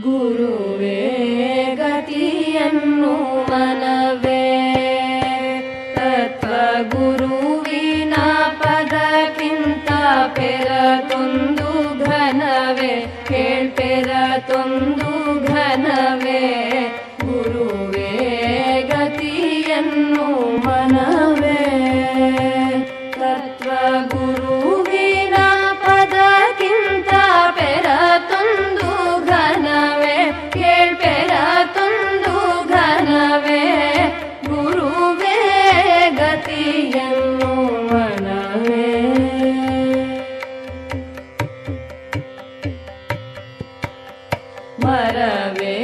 ಗುರುವೇ ಗತಿಯನ್ನು ಮನವೇ ತತ್ವ ಗುರುವಿನ ಪದಕ್ಕಿಂತ ಪೆರತೊಂದು ಘನವೇ ಕೇಳ್ಪೆರತೊಂದು ಘನವೇ ಗುರುವೇ ಗತಿಯನ್ನು ಮನವೇ ತತ್ವ ಗುರುವಿನ ಪದಕ್ಕಿಂತ ಪೆರತೊಂದು ಘನವೇ ಕೇಳ್ಪೆರತೊಂದು ಘನವೇ ಗುರುವೇ ಗತಿಯನ್ನು ಮನವೇ ಮರವೇ